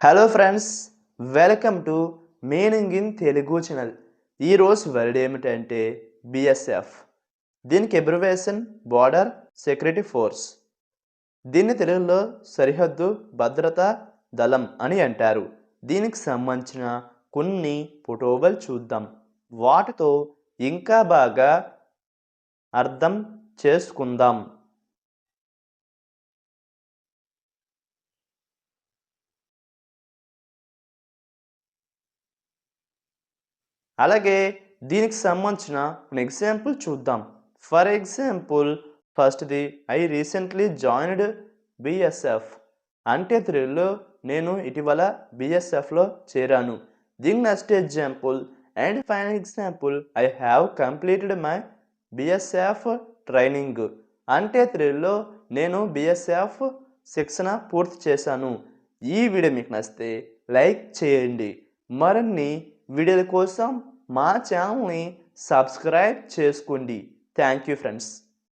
Hello friends, welcome to meaning in Telugu channel. ఈరోజు word ఏమిటంటే BSF. దీనికి అబ్రివేషన్ బార్డర్ సెక్యూరిటీ ఫోర్స్. దీన్ని తెలుగులో సరిహద్దు భద్రతా దళం అని అంటారు. దీనికి సంబంధించిన కొన్ని ఫోటోలు చూద్దాం. వాటితో ఇంకా బాగా అర్థం చేసుకుందాం. అలాగే దీనికి సంబంధించిన కొన్ని ఎగ్జాంపుల్ చూద్దాం. ఫర్ ఎగ్జాంపుల్ ఫస్ట్ది ఐ రీసెంట్లీ జాయిన్డ్ బిఎస్ఎఫ్ అంటే తెలుగులో నేను ఇటీవల బిఎస్ఎఫ్లో చేరాను. దీని next example and final example I have completed my BSF training అంటే తెలుగులో నేను బిఎస్ఎఫ్ శిక్షణ పూర్తి చేశాను. ఈ వీడియో మీకు నచ్చితే లైక్ చేయండి. మరిన్ని వీడియోల కోసం మా ఛానల్ని సబ్స్క్రైబ్ చేసుకోండి. Thank you friends.